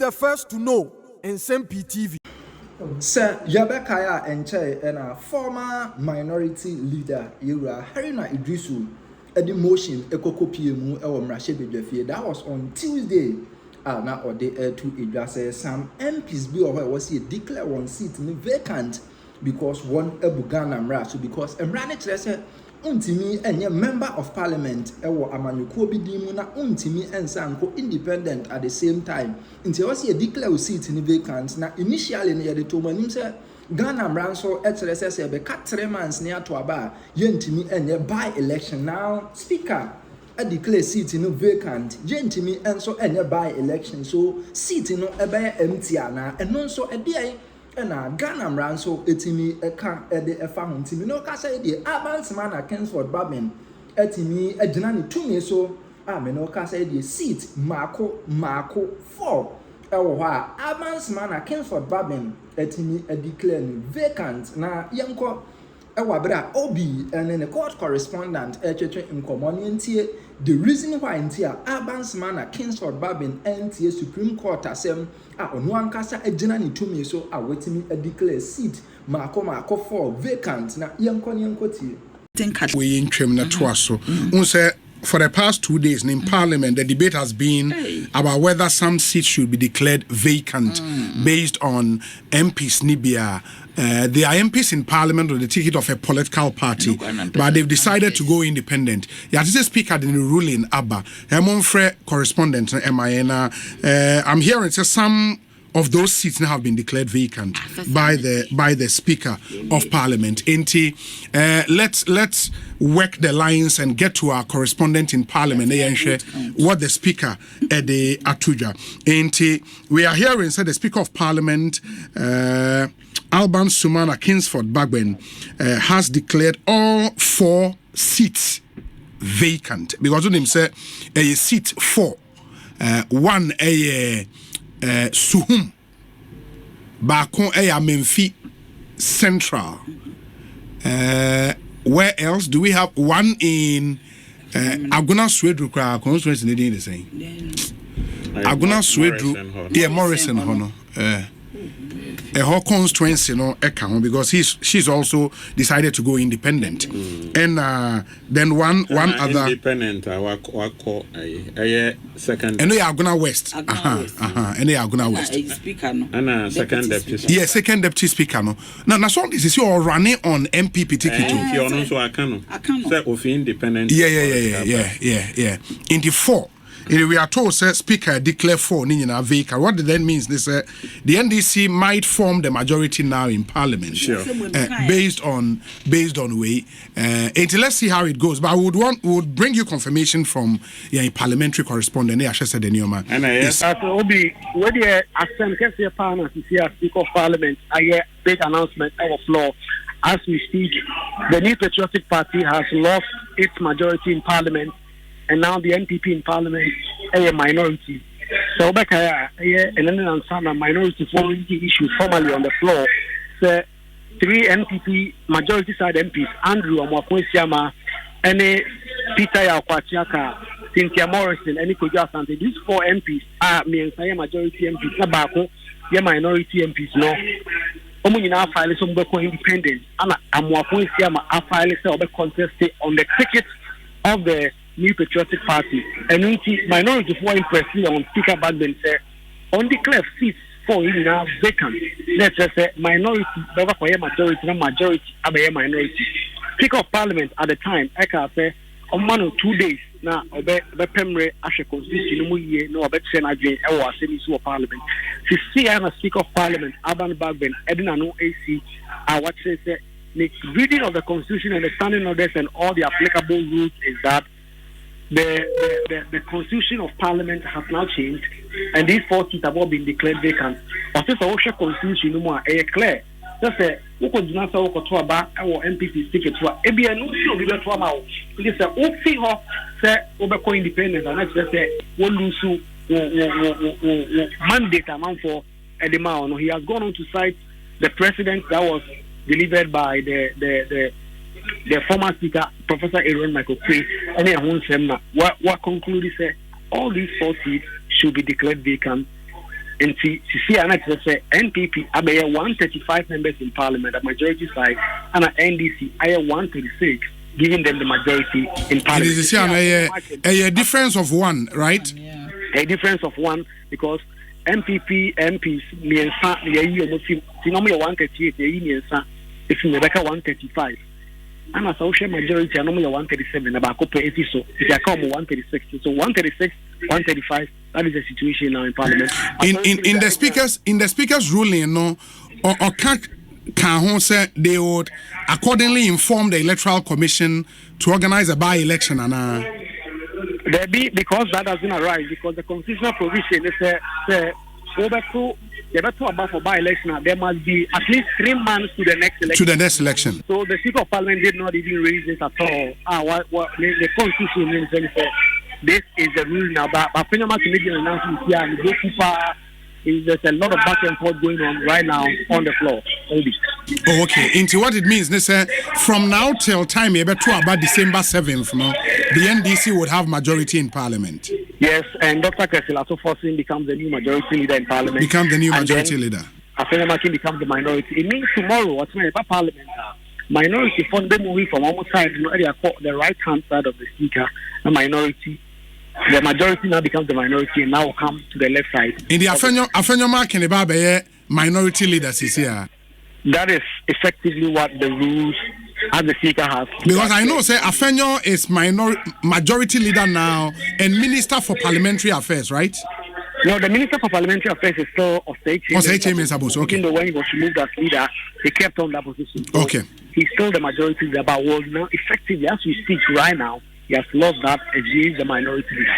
the first to know Nsem-Pii TV. Sir Yabekaya Enche and a former minority leader, Yura Harina Idrisu, a demotion, a cocopium, or Mrashe. That was on Tuesday. Now or day to Idrase, some MPs be or was he declare one seat in vacant because one Ebugana Mrasu because Emranich untimi enye member of parliament ewo amanyuko bidimu na untimi ensanko independent at the same time nti was ye declare seat in vacant na initially na ye to manim say Ghana Mranso HRSS be cut 3 months near to aba yentimi enye by election now speaker a declare seat in vacant yentimi enso enye by election so seat no ebe empty ana eno so e dey na Ghana Mranso etimi eka ede efa ho ntimi no ka say dey abansman na Kingsford Bagbin etimi agina ne tumi so me no ka say dey seat mako 4 ewo ho a abansman na Kingsford Bagbin etimi declare ni vacant na yenko ewa bra obi and the court correspondent etwetwe nkomoni ntie the reason why ntia abansman na Kingsford Bagbin ntie Supreme Court asem onu ankasa agina ni tumi so wetimi declare seat mako 4 vacant na yenko tie we ntwem na to aso unse for the past 2 days in Parliament, the debate has been about whether some seats should be declared vacant based on MPs Nibia. They are MPs in Parliament on the ticket of a political party, but they've decided to go independent. As the speaker in the ruling, Abba, Monfre correspondent, I'm hearing some of those seats now have been declared vacant by the Speaker of Parliament. Let's work the lines and get to our correspondent in Parliament and share what the Speaker Ede Atuja. We are hearing said the Speaker of Parliament Alban Sumana Kingsford Bagbin has declared all 4 seats vacant because of him say a seat 4 one Suhum Bakon Nsem-Pii Central. Where else do we have one in Aguna Swedru constituency the same? Aguna Swedru, yeah, Morrison Hono. Her constituency because she's also decided to go independent. And then one other independent second and they are Aguna West. And they are Aguna West. Speaker and second deputy speaker. Yeah, second deputy speaker now so this is your running on MPP ticket too. If you also I can say of independent. Yeah. In the 4 we are told Speaker declare 4 Nina vacant. What that means is the NDC might form the majority now in Parliament, based on way. Let's see how it goes. But I would bring you confirmation from parliamentary correspondent. I said the new man. And yes, Obi, where the assembly can partner to see a Speaker of Parliament, I hear big announcement of law. As we speak, the New Patriotic Party has lost its majority in Parliament. And now the NPP in Parliament is a minority. So, and then a minority foreign issue formally on the floor. So, 3 NPP majority side MPs, Andrew Amwakwesiama, and Peter Yakwachiaka, Cynthia Morrison, and Nikoja Sante. These 4 MPs are majority MPs. Nabako, minority MPs. No. Omunina file some independent. Amwakwesiama a file contested on the ticket of the New Patriotic Party, and minority for impressive on Speaker Bagbin say on the cleft seats 4 in now vacant. Let's just say minority, majority, minority. Speaker of Parliament at the time, I can say on 1 or 2 days now, Pemre Ashe Constitution, no, Senator, or Assembly of Parliament. To see a Speaker of Parliament, Alban Bagbin, Edina no AC, what says the reading of the Constitution and the standing orders and all the applicable rules is that the Constitution of Parliament has now changed, and these 4 seats have all been declared vacant. But this Osha Constitution no more clear. That's a who could not say to about our MPP ticket to ABN. No, we don't know. This is who see her say Obeko independent, and let's say one lose mandate amount for Edema. He has gone on to cite the precedent that was delivered by the former Speaker, Professor Aaron Michael Precedents, and what concluded said all these 4 seats should be declared vacant And see, NPP, I 135 members in parliament, the majority side, and NDC, I 136, giving them the majority in parliament. A difference of one, right? Yeah. A difference of one, because MPPs, 138, if you 135. And a social majority, I normally 137, about so if I come 136, so 136, 135, that is the situation now in Parliament. In the speaker's ruling, no, or can say they would accordingly inform the Electoral Commission to organize a by-election there be, because that doesn't arise, because the constitutional provision is about for by-election, there must be at least 3 months to the next election. So the Speaker of Parliament did not even raise this at all. The constitution means this is the rule now. But Parliament making an announcement here, and there's a lot of back and forth going on right now on the floor. Oh, okay. Into what it means, from now till time, about December 7th, no, the NDC would have majority in Parliament. Yes, and Dr. Kesilato Forsin becomes the new majority leader in Parliament. Become the new majority leader. Afenamaki becomes the minority. It means tomorrow, what's my Parliament? Minority from them moving from almost side, the right hand side of the speaker, the minority. The majority now becomes the minority and now come to the left side. In the Afenyo can the minority leaders is here. That is effectively what the rules as the speaker has. Because I know, say, Afenyo is majority leader now and Minister for Parliamentary Affairs, right? No, the Minister for Parliamentary Affairs is still Osei-Kyei. Okay. Even though when he was removed as leader, he kept on that position. So okay. He's still the majority leader, but now effectively, as we speak right now, he has lost that as he is the minority leader.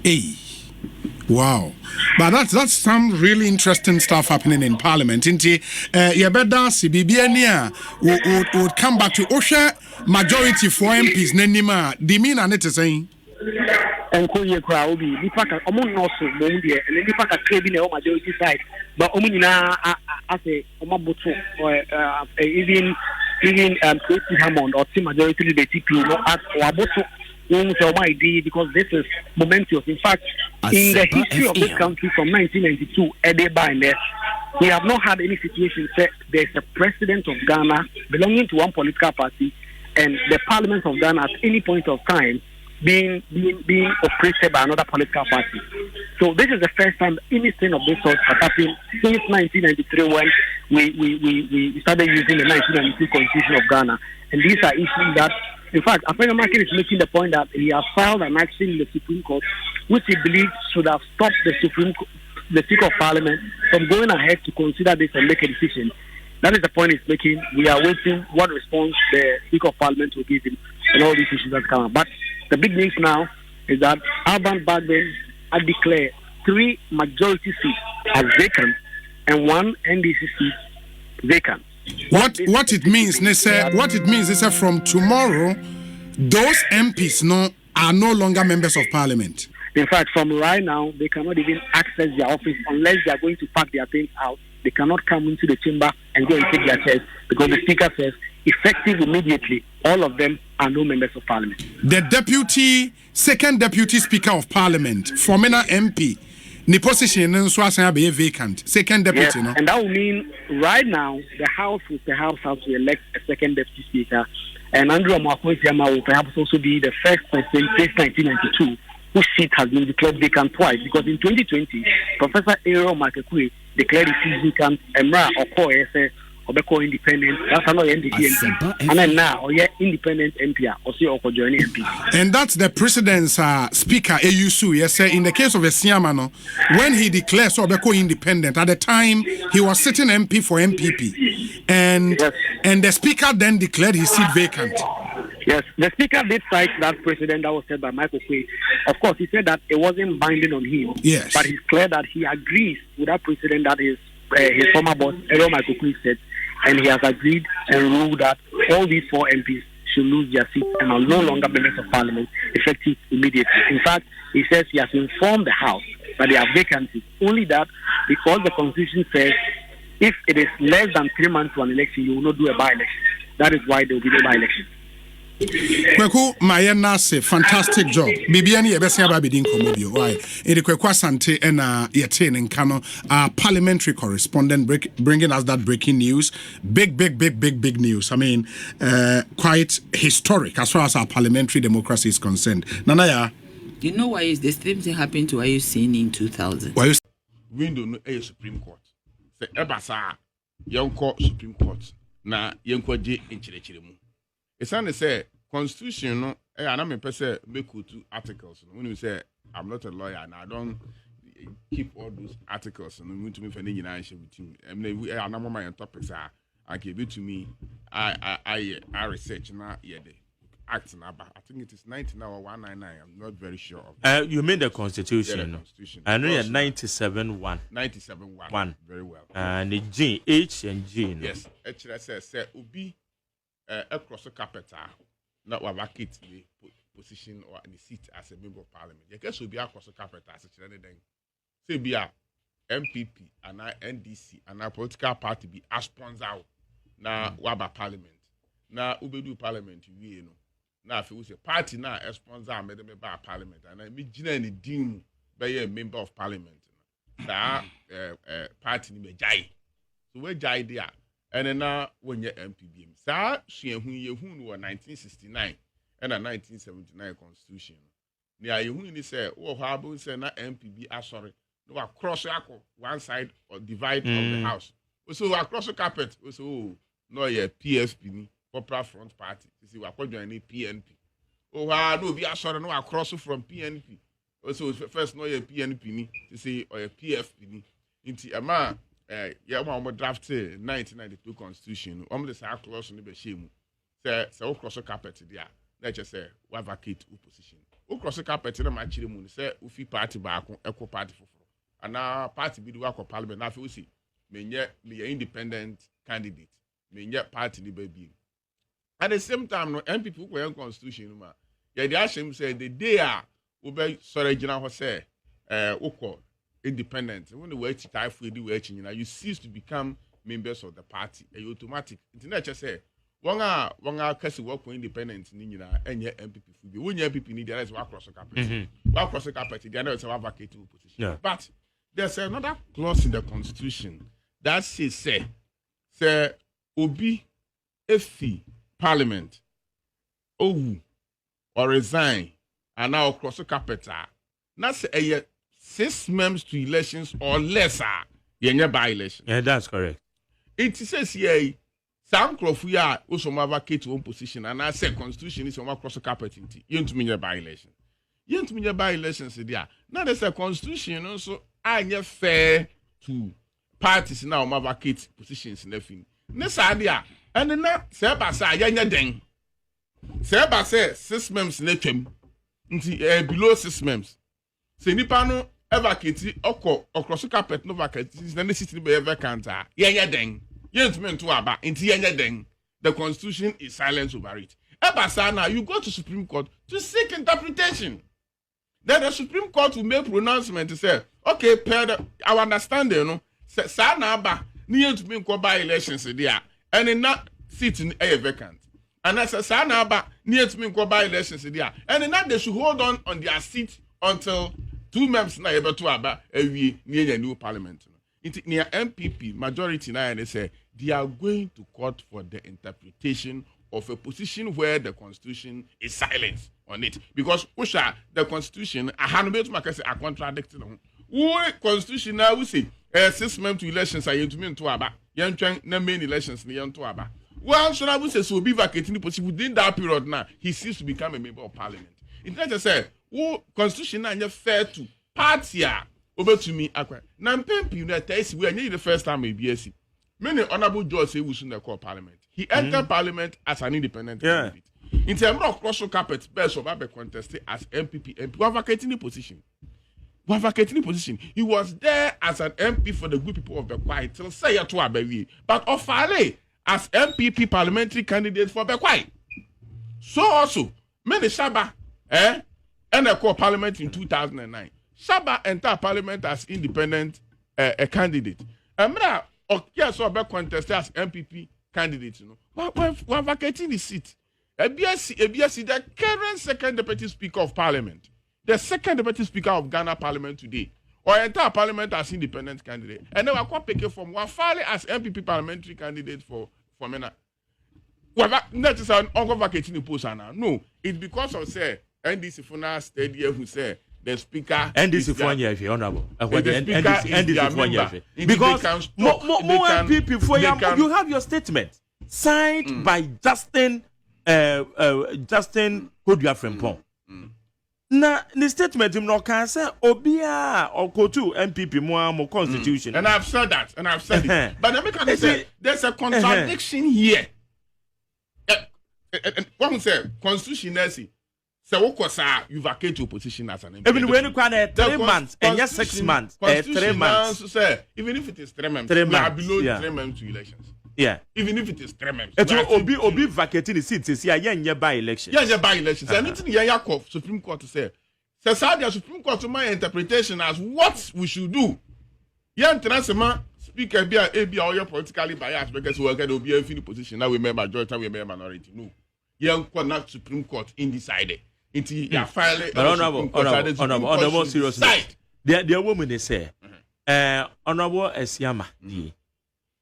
Hey. Wow. But that's some really interesting stuff happening in Parliament. Would come back to Osha majority for MPs Nenima. Dimina net saying. And crowd be Nipaka also Mondia and then Nipaka claiming the majority side. But Omina as a Omabuto or even Tracy Hammond or team majority the TP no at Waboto. Because this is momentous. In fact, in the history of this country from 1992, we have not had any situation where there's a president of Ghana belonging to one political party and the parliament of Ghana at any point of time being operated by another political party. So this is the first time anything of this sort has happened since 1993 when we started using the 1992 Constitution of Ghana. And these are issues that, in fact, Afenamaki is making the point that he has filed an action in the Supreme Court, which he believes should have stopped the Speaker of Parliament from going ahead to consider this and make a decision. That is the point he's making. We are waiting what response the Speaker of Parliament will give him and all these issues that come up. But the big news now is that Bagbin had declared 3 majority seats as vacant and 1 NDC seat vacant. What it means is that from tomorrow, those MPs are no longer members of Parliament. In fact, from right now, they cannot even access their office unless they are going to pack their things out. They cannot come into the chamber and go and take their chairs because the Speaker says, effective immediately, all of them are no members of Parliament. The second deputy Speaker of Parliament, Formena MP, the position is be vacant. Second deputy, yes, and that will mean right now the House will perhaps have to elect a second deputy speaker, and Andrew Amakwe-Siama will perhaps also be the first person since 1992 whose seat has been declared vacant twice. Because in 2020, Professor Aaron Makekwe declared his seat vacant. Emra Okoye Obeko independent. That's another NDP. And then now, independent MP. Also joining MP. And that's the Precedents Speaker AUSU. Yes, sir. In the case of Siamano, when he declares Obeko independent, at the time he was sitting MP for MPP, and the Speaker then declared his seat vacant. Yes, the Speaker did cite that precedent that was said by Michael Quay. Of course, he said that it wasn't binding on him. Yes, but it's clear that he agrees with that precedent that his former boss, Michael Quay, said. And he has agreed and ruled that all these 4 MPs should lose their seats and are no longer members of Parliament, effective immediately. In fact, he says he has informed the House that they have vacancies. Only that because the Constitution says if it is less than 3 months to an election, you will not do a by-election. That is why there will be no by-election. Kweku Mayena say fantastic job. Bibiani yebesi aba bidin komobio. Why? Ede Kweku Asante ena yete in Kano, our parliamentary correspondent bringing us that breaking news. Big news. I mean, quite historic as far as our parliamentary democracy is concerned. Nanaya. You know why is the same thing happened to IUCN in 2000? Why you window no a Supreme Court. Say ebasa yonko Supreme Court na yonko je enchirechire mu. Esane say constitution no ana me pese make 2 articles. When you say I'm not a lawyer and I don't keep all those articles and me to me for nyina answer with you. I'm not my topics are I give it to me. I research na yede. Act number. I think it is 19 or 199. I'm not very sure of that. You mean the Constitution? Yeah, the Constitution. I know you're 97-1. 97-1. Very well. And the G, H and G. No? Yes. Actually, I say, Ubi across the capital, not vacate the position or the seat as a member of parliament. You guess will be across the capital as a anything. Say, be a MPP and our NDC and our political party be a sponsor now, Waba Parliament. Now, Ubedu Parliament, you know. Now, if we say party now, a sponsor, made them by parliament, and I mean, Gina Dim by a member of parliament. That party name Jai. So where Jai there, and then now when you're MPBM, sir, she and who 1969 and a 1979 constitution. Near you say, oh, how about say not MPB? Sorry, no, across one side or divide of the house. So across the carpet, so no, yeah, PFP. Popular Front Party. You see, we're joining PNP. Oh, no, we are sorry, no, across from PNP. Also, first, no, PNP, you see, or a PFP. Into a man, yeah, one drafted 1992 Constitution. The side close on the shame. Say, across the carpet, there. Let's just say, we vacate opposition. Across the carpet, in a match, say, Ufi party back, equal party for. And now, party be the work of parliament. Now, if we see, me independent candidate, me party, the baby. At the same time, no MPP were in constitution. Yeah, the Ashim said the day Ube sorry, General say, Oko independent. When the way to type for the you cease to become members of the party. A automatic. Internet say, Wanga Kasi work for independent Nina and your MPP. When your MPP need the rest walk across the carpet. Walk across the carpet, they are not a vacating position. Yeah. But there's another clause in the constitution that says, say, Obi Efi. Parliament, or resign, and now across the capital. That's 6 months to elections or lesser. By election. Yeah, that's correct. It says here, some crofia also vacate one position, and I say constitution is across the capital. You don't mean by election. You don't mean by elections there. Now there's a constitution also. I am fair to parties now vacate positions in the thing. This idea. And then Seba say yanya den. Seba say 6 months nekem. Nti below 6 months. Se nipa no vacate across the carpet no vacate. Then the city be vacant. Yanya den. Yent men to aba. Nti yanya den. The constitution is silent over it. Eba say now you go to Supreme Court to seek interpretation. Then the Supreme Court will make pronouncement to say, okay, our understanding, you know, say na aba ni yent men ko by elections there. And in that seat in a vacant. And as a son about near to me go by elections there. And in that they should hold on their seat until 2 months now able to about every near a new parliament. It near MPP majority now and they say they are going to court for the interpretation of a position where the constitution is silent on it. Because the constitution I have a contradicted on. Constitution now we say 6 months to elections are to me to about young main elections in the Aba. Well, so I would say so be vacating the position within that period now. He seems to become a member of parliament. It doesn't say, constitution now fair to party over to me. Now, Nsem-Pii, we are the first time in BSc. Many honorable judges say we shouldn't call parliament. He entered parliament as an independent candidate. In terms of cross carpet, best of Abe contested as MPP. We are vacating the position. He was there as an MP for the good people of Bekwai till say to Abewi, but Ofale as MPP parliamentary candidate for Bekwai. So also, many Shaba, and I call parliament in 2009. Shaba entered parliament as independent a candidate. And so Abe contested as MPP candidate. You know, we're vacating the seat. ABS, the current second deputy speaker of parliament, the second deputy speaker of Ghana parliament today, or entire parliament as independent candidate, and then we're quite picking from Wafale as MPP parliamentary candidate for MENA. Well, that is an uncle vacating the post now. No, it's because of say NDC for now steady who say the speaker NDC for year honorable. NDC for year because more MPP for you have your statement signed by Justin Kodua Frempong. Na the statement him no can say obia or go to MPP more constitution. And I've said that, it. But let me can say there's a contradiction here. And one say constitution say you vacate your position as an MP. Even when you can 3 months and just 6 months, 3 months. Say even if it is 3 months, we are below 3 months to elections. Yeah. Even if it is 3 months. It will be vacating the seats. See, yeah, by elections. Yeah, by elections. Anything Yakov Supreme Court to say. So the Supreme Court to my interpretation as what we should do. Yeah, international speaker be a politically biased because we can be a final position. Now we may majority, we may minority. No. Yeah, not Supreme Court indecided. Into your file. Honorable seriously. The woman they say, Honorable Esiama,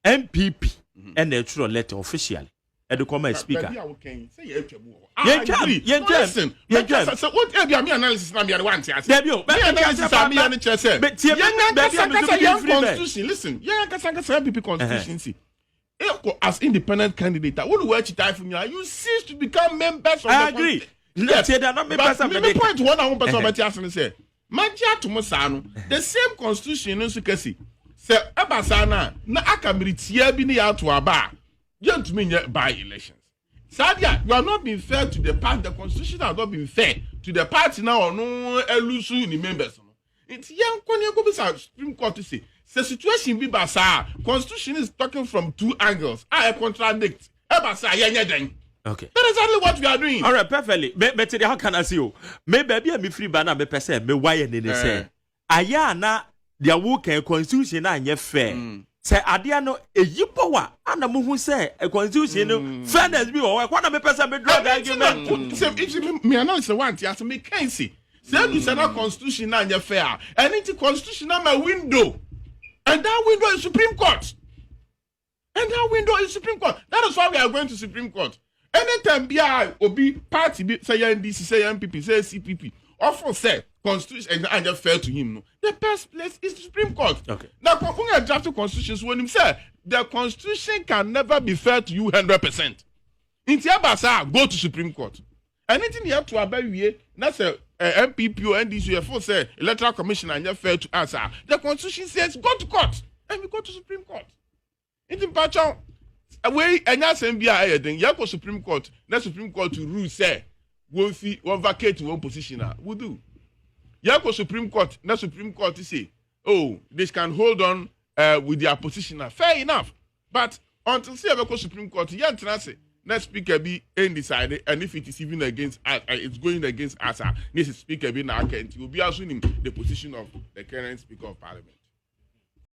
MPP, and the true letter officially. And the comment speaker. Listen, so what analysis na me want to say. Analysis am me and chese. But constitution, listen. MPP constitution. As independent candidate, what do you time from you cease to become members of I agree. Yes, but point one I want person about you say. Magia to Mosano, the same constitution no sukesi. Say Abasana na akamiritia bi ni ato aba. You to me by elections. Sadia, you are not being fair to the party. The constitution has not been fair to the party now or no elusu in the members. It's young when you go to Supreme Court to say the situation be basa. Constitution is talking from two angles. I contradict. Okay. That is exactly what we are doing. All right, perfectly. But how can I see you? Maybe I'm free banana me person me why and they say. Aya na their work and constitution na fair. Say adia no eyipowa ana mo hu say a constitution no fairness bi o kwa na me person me drag argument. Say if me analysis want ya me can see. Say you say na constitution na fair. And it's constitution na my window. And that window is Supreme Court. That is why we are going to Supreme Court. Anytime BI Obi party say NDC, say MPP, say CPP, often say constitution and just fair to him. No, the best place is the Supreme Court. Okay. Now, when I draft constitutions, when him say the constitution can never be fair to you 100%. In Tiabasa, go to Supreme Court. Anything you have to obey, that's a MPP or NDC, you say electoral commission and just fair to us. The constitution says go to court, and we go to Supreme Court. In the patron. Away and Nsem-Pii then you go Supreme Court. Let Supreme Court to rule say one vacate one position. We do. You go Supreme Court. Let Supreme Court to say, oh, this can hold on with their position. Fair enough. But until say go Supreme Court, you can't say let speaker be undecided, and if it is even against us, it's going against us. This speaker be now can't. You will be assuming the position of the current Speaker of Parliament.